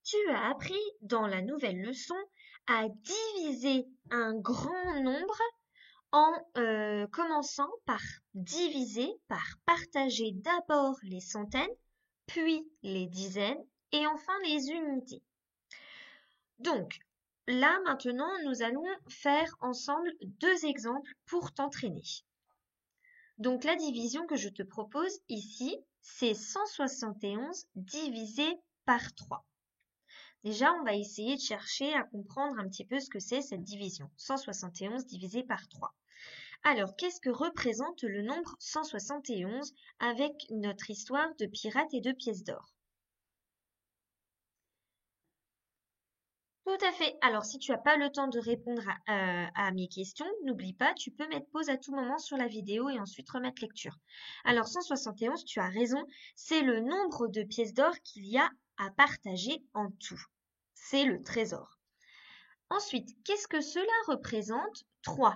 Tu as appris dans la nouvelle leçon à diviser un grand nombre en commençant par diviser, par partager d'abord les centaines, puis les dizaines et enfin les unités. Donc, là maintenant, nous allons faire ensemble deux exemples pour t'entraîner. Donc, la division que je te propose ici, c'est 171 divisé par 3. Déjà, on va essayer de chercher à comprendre un petit peu ce que c'est cette division. 171 divisé par 3. Alors, qu'est-ce que représente le nombre 171 avec notre histoire de pirates et de pièces d'or? Tout à fait. Alors, si tu n'as pas le temps de répondre à mes questions, n'oublie pas, tu peux mettre pause à tout moment sur la vidéo et ensuite remettre lecture. Alors, 171, tu as raison, c'est le nombre de pièces d'or qu'il y a à partager en tout. C'est le trésor. Ensuite, qu'est-ce que cela représente? 3.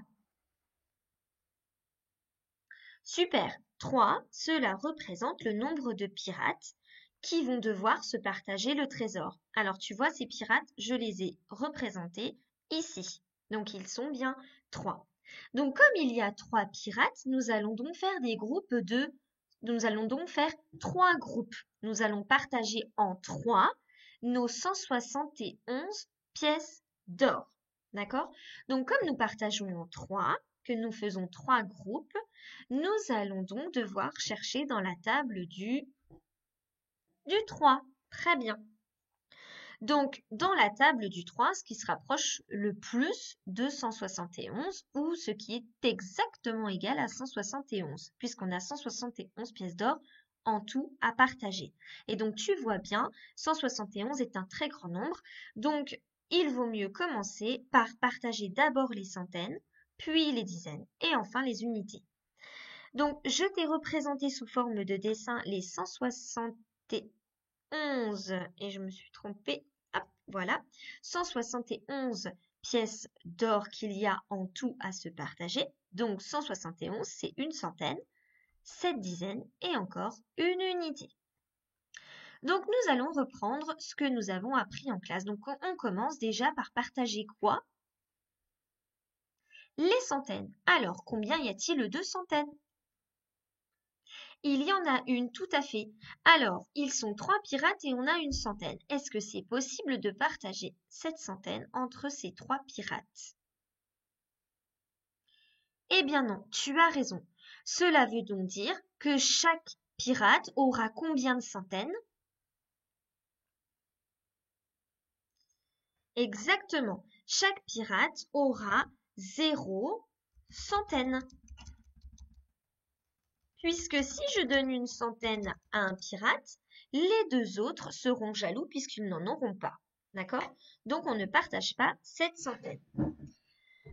Super. 3, cela représente le nombre de pirates qui vont devoir se partager le trésor. Alors tu vois, ces pirates, je les ai représentés ici. Donc ils sont bien 3. Donc comme il y a 3 pirates, nous allons donc faire des groupes de... Nous allons donc faire 3 groupes. Nous allons partager en 3 nos 171 pièces d'or. D'accord? Donc comme nous partageons en 3, que nous faisons 3 groupes, nous allons donc devoir chercher dans la table du 3. Très bien. Donc, dans la table du 3, ce qui se rapproche le plus de 171 ou ce qui est exactement égal à 171, puisqu'on a 171 pièces d'or en tout à partager. Et donc, tu vois bien, 171 est un très grand nombre. Donc, il vaut mieux commencer par partager d'abord les centaines, puis les dizaines et enfin les unités. Donc, je t'ai représenté sous forme de dessin les 171, et je me suis trompée, hop, voilà, 171 pièces d'or qu'il y a en tout à se partager. Donc, 171, c'est une centaine, 7 dizaines et encore une unité. Donc, nous allons reprendre ce que nous avons appris en classe. Donc, on commence déjà par partager quoi? Les centaines. Alors, combien y a-t-il de centaines? Il y en a une, tout à fait. Alors, ils sont 3 pirates et on a une centaine. Est-ce que c'est possible de partager cette centaine entre ces 3 pirates? Eh bien non, tu as raison. Cela veut donc dire que chaque pirate aura combien de centaines? Exactement. Chaque pirate aura 0 centaine. Puisque si je donne une centaine à un pirate, les deux autres seront jaloux puisqu'ils n'en auront pas. D'accord? Donc, on ne partage pas cette centaine.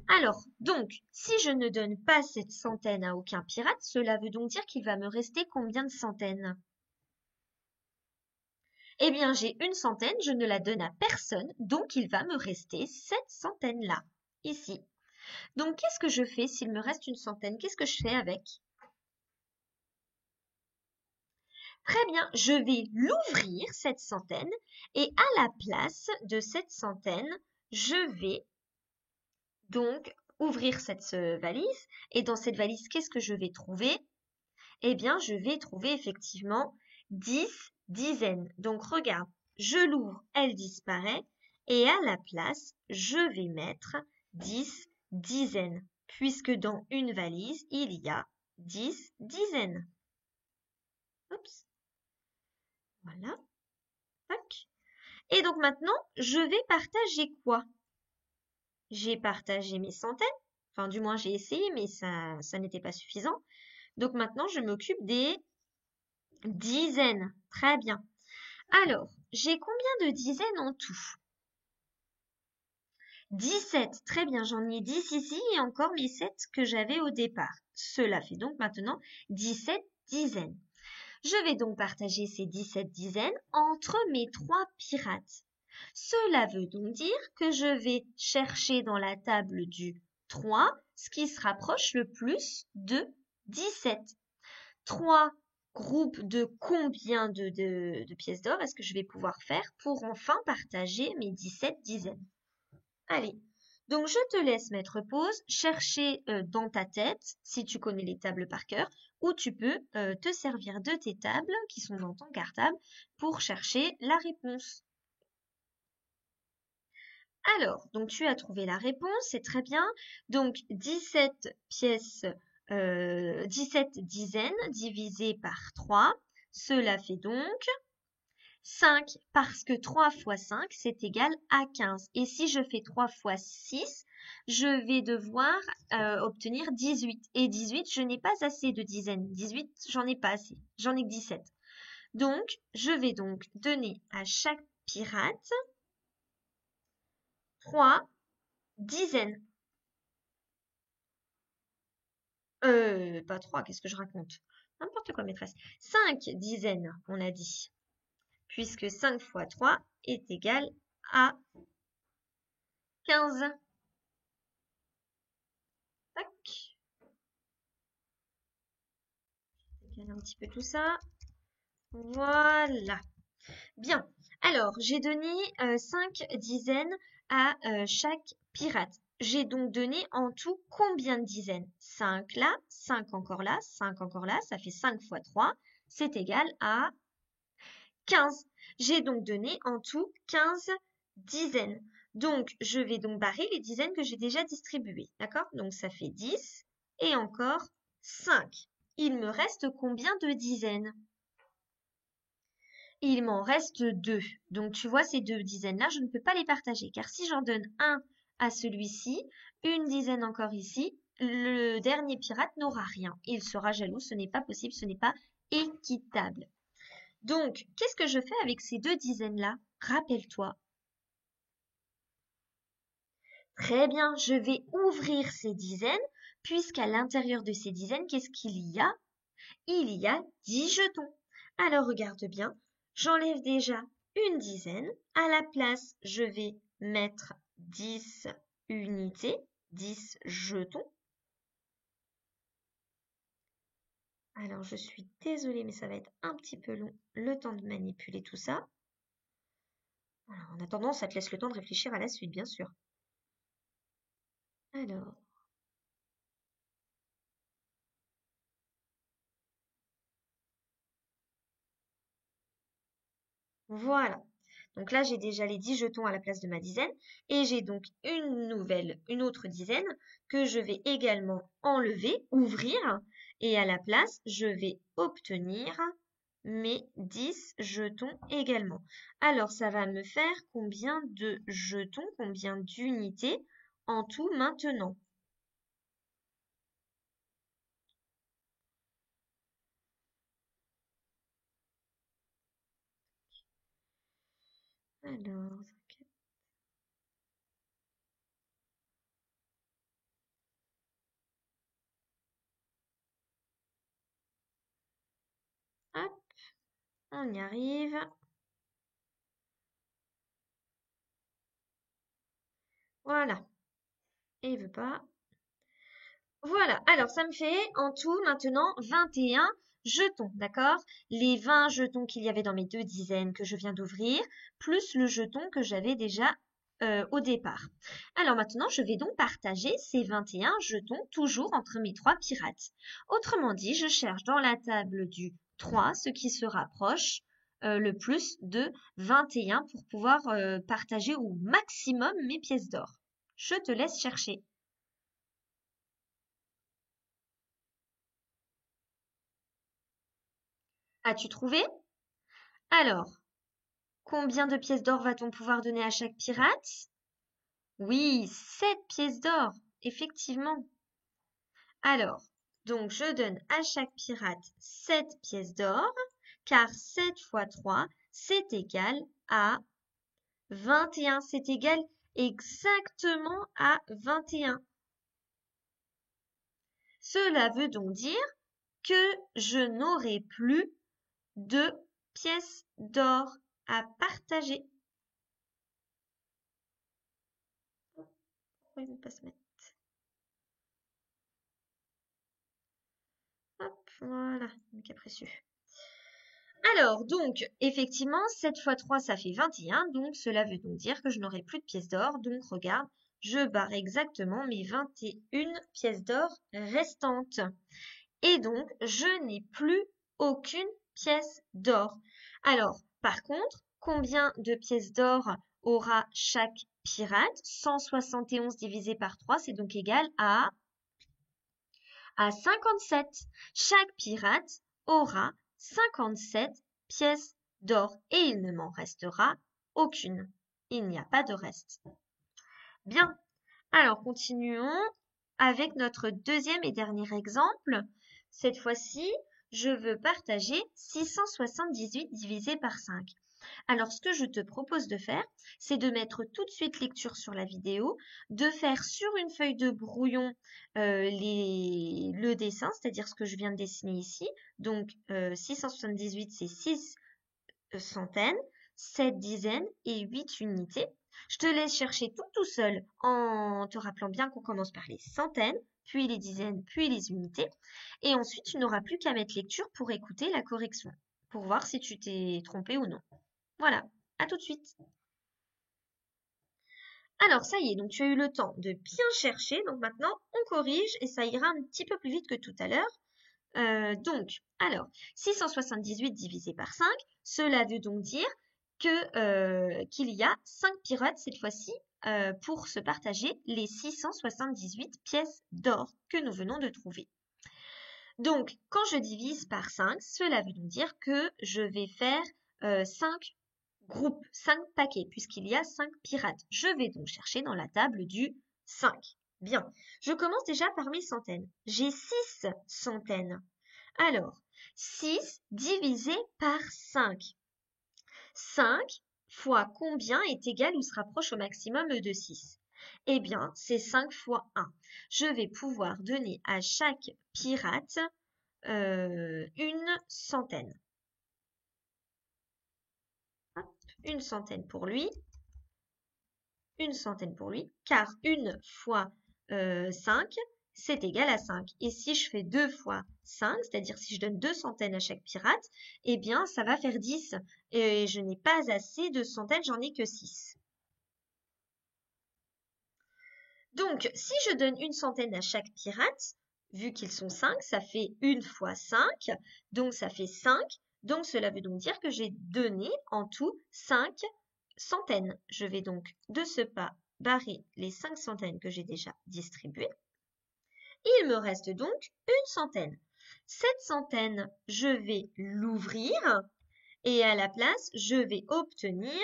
Alors, donc, si je ne donne pas cette centaine à aucun pirate, cela veut donc dire qu'il va me rester combien de centaines? Eh bien, j'ai une centaine, je ne la donne à personne, donc il va me rester cette centaine-là, ici. Donc, qu'est-ce que je fais s'il me reste une centaine? Qu'est-ce que je fais avec? Très bien, je vais l'ouvrir, cette centaine, et à la place de cette centaine, je vais donc ouvrir cette valise. Et dans cette valise, qu'est-ce que je vais trouver? Eh bien, je vais trouver effectivement 10 dizaines. Donc, regarde, je l'ouvre, elle disparaît, et à la place, je vais mettre 10 dizaines, puisque dans une valise, il y a 10 dizaines. Oups. Voilà. Tac. Et donc maintenant, je vais partager quoi? J'ai partagé mes centaines, enfin du moins j'ai essayé, mais ça n'était pas suffisant. Donc maintenant, je m'occupe des dizaines. Très bien. Alors, j'ai combien de dizaines en tout? 17. Très bien, j'en ai 10 ici et encore mes 7 que j'avais au départ. Cela fait donc maintenant 17 dizaines. Je vais donc partager ces 17 dizaines entre mes 3 pirates. Cela veut donc dire que je vais chercher dans la table du 3 ce qui se rapproche le plus de 17. 3 groupe de combien de pièces d'or est-ce que je vais pouvoir faire pour enfin partager mes 17 dizaines? Allez, donc je te laisse mettre pause, chercher dans ta tête, si tu connais les tables par cœur, ou tu peux te servir de tes tables qui sont dans ton cartable pour chercher la réponse. Alors, donc tu as trouvé la réponse, c'est très bien. Donc 17 pièces, 17 dizaines divisées par 3, cela fait donc 5 parce que 3 fois 5, c'est égal à 15. Et si je fais 3 fois 6, je vais devoir obtenir 18. Et 18, je n'ai pas assez de dizaines. 18, j'en ai pas assez. J'en ai que 17. Donc, je vais donc donner à chaque pirate 3 dizaines. Pas 3, qu'est-ce que je raconte? N'importe quoi, maîtresse. 5 dizaines, on a dit. Puisque 5 fois 3 est égal à 15. Tac. Décaler un petit peu tout ça. Voilà. Bien. Alors, j'ai donné 5 dizaines à chaque pirate. J'ai donc donné en tout combien de dizaines? 5 là, 5 encore là, 5 encore là, ça fait 5 fois 3, c'est égal à 15. J'ai donc donné en tout 15 dizaines. Donc, je vais donc barrer les dizaines que j'ai déjà distribuées. D'accord? Donc, ça fait 10 et encore 5. Il me reste combien de dizaines? Il m'en reste 2. Donc, tu vois, ces 2 dizaines-là, je ne peux pas les partager. Car si j'en donne un à celui-ci, une dizaine encore ici, le dernier pirate n'aura rien. Il sera jaloux, ce n'est pas possible, ce n'est pas équitable. Donc, qu'est-ce que je fais avec ces 2 dizaines-là? Rappelle-toi. Très bien, je vais ouvrir ces dizaines, puisqu'à l'intérieur de ces dizaines, qu'est-ce qu'il y a? Il y a 10 jetons. Alors, regarde bien, j'enlève déjà une dizaine. À la place, je vais mettre 10 unités, 10 jetons. Alors, je suis désolée, mais ça va être un petit peu long, le temps de manipuler tout ça. Alors, en attendant, ça te laisse le temps de réfléchir à la suite, bien sûr. Alors, voilà. Donc là, j'ai déjà les 10 jetons à la place de ma dizaine et j'ai donc une autre dizaine que je vais également enlever, ouvrir et à la place, je vais obtenir mes 10 jetons également. Alors, ça va me faire combien de jetons, combien d'unités en tout maintenant? Alors, hop, on y arrive. Voilà. Et il veut pas. Voilà, alors ça me fait en tout maintenant 21 jetons, d'accord? Les 20 jetons qu'il y avait dans mes 2 dizaines que je viens d'ouvrir, plus le jeton que j'avais déjà au départ. Alors maintenant, je vais donc partager ces 21 jetons toujours entre mes 3 pirates. Autrement dit, je cherche dans la table du 3 ce qui se rapproche le plus de 21 pour pouvoir partager au maximum mes pièces d'or. Je te laisse chercher. As-tu trouvé? Alors, combien de pièces d'or va-t-on pouvoir donner à chaque pirate? Oui, 7 pièces d'or, effectivement. Alors, donc je donne à chaque pirate 7 pièces d'or, car 7 fois 3, c'est égal à 21. C'est égal exactement à 21. Cela veut donc dire que je n'aurai plus de pièces d'or à partager. Pourquoi il ne veut pas se mettre? Hop, voilà, le capricieux. Alors, donc, effectivement, 7 fois 3, ça fait 21. Donc, cela veut donc dire que je n'aurai plus de pièces d'or. Donc, regarde, je barre exactement mes 21 pièces d'or restantes. Et donc, je n'ai plus aucune pièce d'or. Alors, par contre, combien de pièces d'or aura chaque pirate? 171 divisé par 3, c'est donc égal à 57. Chaque pirate aura 57 pièces d'or et il ne m'en restera aucune. Il n'y a pas de reste. Bien, alors continuons avec notre deuxième et dernier exemple. Cette fois-ci, je veux partager 678 divisé par 5. Alors, ce que je te propose de faire, c'est de mettre tout de suite lecture sur la vidéo, de faire sur une feuille de brouillon le dessin, c'est-à-dire ce que je viens de dessiner ici. Donc, 678, c'est 6 centaines, 7 dizaines et 8 unités. Je te laisse chercher tout seul en te rappelant bien qu'on commence par les centaines, puis les dizaines, puis les unités. Et ensuite, tu n'auras plus qu'à mettre lecture pour écouter la correction, pour voir si tu t'es trompé ou non. Voilà, à tout de suite. Alors, ça y est, donc tu as eu le temps de bien chercher. Donc maintenant, on corrige et ça ira un petit peu plus vite que tout à l'heure. Donc, alors, 678 divisé par 5, cela veut donc dire qu'il y a 5 pirates cette fois-ci pour se partager les 678 pièces d'or que nous venons de trouver. Donc, quand je divise par 5, cela veut donc dire que je vais faire 5 groupes, 5 paquets, puisqu'il y a 5 pirates. Je vais donc chercher dans la table du 5. Bien, je commence déjà par mes centaines. J'ai 6 centaines. Alors, 6 divisé par 5. 5 fois combien est égal ou se rapproche au maximum de 6? Eh bien, c'est 5 fois 1. Je vais pouvoir donner à chaque pirate une centaine. Une centaine pour lui. Une centaine pour lui, car 1 fois 5, c'est égal à 5. Et si je fais 2 fois 5, c'est-à-dire si je donne 2 centaines à chaque pirate, eh bien, ça va faire 10. Et je n'ai pas assez de centaines, j'en ai que 6. Donc, si je donne une centaine à chaque pirate, vu qu'ils sont 5, ça fait 1 fois 5, donc ça fait 5. Donc, cela veut donc dire que j'ai donné en tout 5 centaines. Je vais donc de ce pas barrer les 5 centaines que j'ai déjà distribuées. Il me reste donc une centaine. Cette centaine, je vais l'ouvrir et à la place, je vais obtenir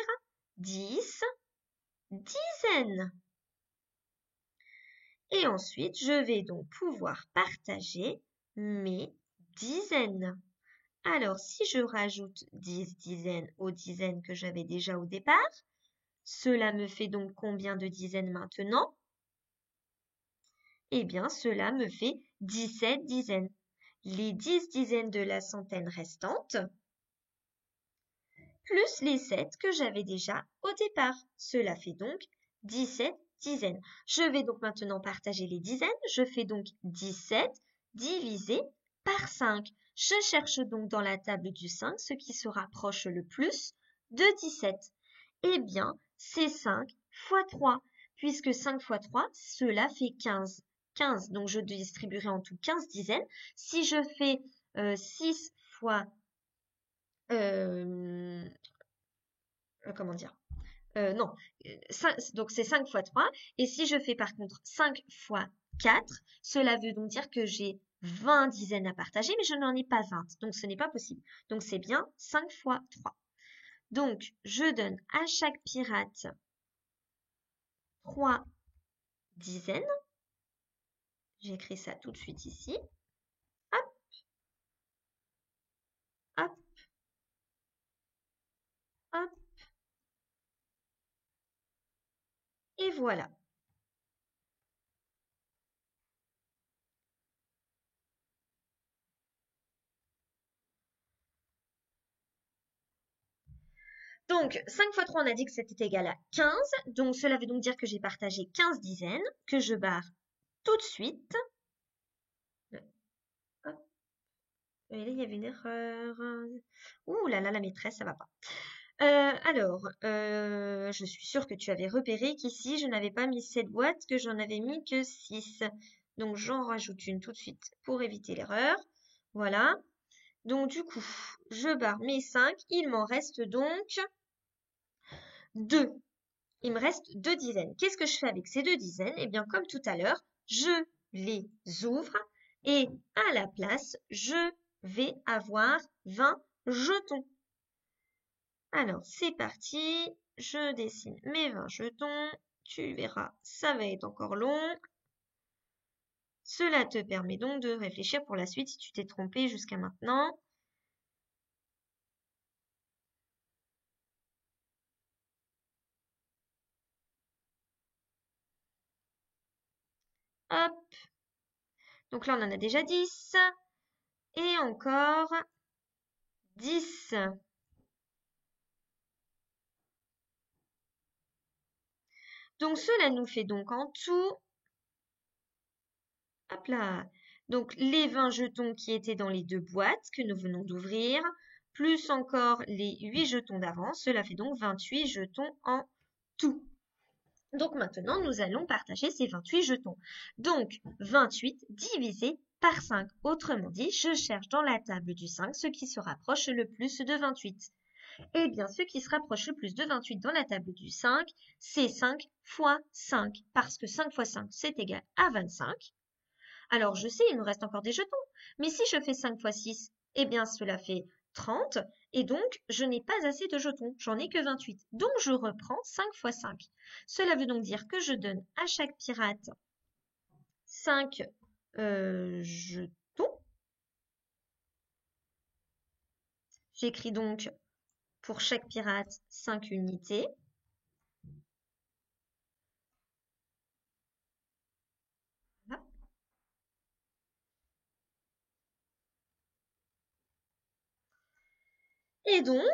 10 dizaines. Et ensuite, je vais donc pouvoir partager mes dizaines. Alors, si je rajoute 10 dizaines aux dizaines que j'avais déjà au départ, cela me fait donc combien de dizaines maintenant? Eh bien, cela me fait 17 dizaines. Les 10 dizaines de la centaine restante, plus les 7 que j'avais déjà au départ. Cela fait donc 17 dizaines. Je vais donc maintenant partager les dizaines. Je fais donc 17 divisé par 5. Je cherche donc dans la table du 5 ce qui se rapproche le plus de 17. Eh bien, c'est 5 fois 3, puisque 5 fois 3, cela fait 15. 15, donc je distribuerai en tout 15 dizaines. Si je fais 6 fois... comment dire non, 5, donc c'est 5 fois 3. Et si je fais par contre 5 fois 4, cela veut donc dire que j'ai 20 dizaines à partager, mais je n'en ai pas 20. Donc ce n'est pas possible. Donc c'est bien 5 fois 3. Donc je donne à chaque pirate 3 dizaines. J'écris ça tout de suite ici. Hop, hop, hop. Et voilà. Donc, 5 fois 3, on a dit que c'était égal à 15. Donc, cela veut donc dire que j'ai partagé 15 dizaines, que je barre tout de suite. Et là, il y avait une erreur. Ouh là là, la maîtresse, ça va pas. Je suis sûre que tu avais repéré qu'ici, je n'avais pas mis 7 boîtes, que j'en avais mis que 6. Donc, j'en rajoute une tout de suite pour éviter l'erreur. Voilà. Donc, du coup, je barre mes 5. Il m'en reste donc 2. Il me reste 2 dizaines. Qu'est-ce que je fais avec ces 2 dizaines? Eh bien, comme tout à l'heure, je les ouvre et à la place, je vais avoir 20 jetons. Alors, c'est parti. Je dessine mes 20 jetons. Tu verras, ça va être encore long. Cela te permet donc de réfléchir pour la suite si tu t'es trompé jusqu'à maintenant. Hop. Donc là, on en a déjà 10. Et encore 10. Donc cela nous fait donc en tout, hop là, donc les 20 jetons qui étaient dans les 2 boîtes que nous venons d'ouvrir, plus encore les 8 jetons d'avant, cela fait donc 28 jetons en tout. Donc maintenant, nous allons partager ces 28 jetons. Donc 28 divisé par 5. Autrement dit, je cherche dans la table du 5 ce qui se rapproche le plus de 28. Eh bien, ce qui se rapproche le plus de 28 dans la table du 5, c'est 5 fois 5. Parce que 5 fois 5, c'est égal à 25. Alors, je sais, il nous reste encore des jetons. Mais si je fais 5 fois 6, eh bien, cela fait 30. Et donc, je n'ai pas assez de jetons. J'en ai que 28. Donc, je reprends 5 fois 5. Cela veut donc dire que je donne à chaque pirate 5 jetons. J'écris donc pour chaque pirate 5 unités. Voilà. Et donc,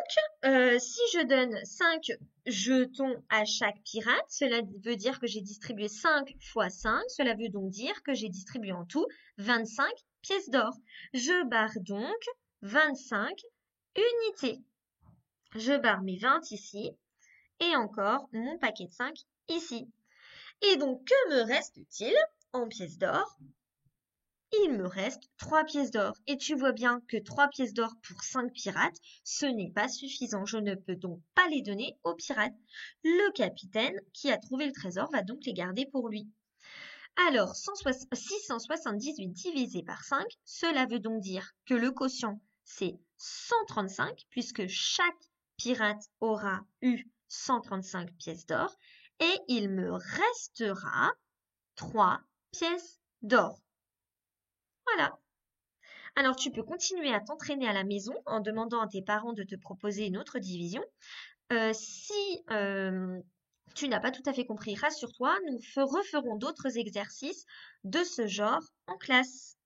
si je donne 5 jetons à chaque pirate, cela veut dire que j'ai distribué 5 fois 5. Cela veut donc dire que j'ai distribué en tout 25 pièces d'or. Je barre donc 25 unités. Je barre mes 20 ici et encore mon paquet de 5 ici. Et donc, que me reste-t-il en pièces d'or? Il me reste 3 pièces d'or. Et tu vois bien que 3 pièces d'or pour 5 pirates, ce n'est pas suffisant. Je ne peux donc pas les donner aux pirates. Le capitaine, qui a trouvé le trésor, va donc les garder pour lui. Alors, 678 divisé par 5, cela veut donc dire que le quotient, c'est 135, puisque chaque pirate aura eu 135 pièces d'or. Et il me restera 3 pièces d'or. Voilà. Alors, tu peux continuer à t'entraîner à la maison en demandant à tes parents de te proposer une autre division. Si tu n'as pas tout à fait compris, rassure-toi, nous referons d'autres exercices de ce genre en classe.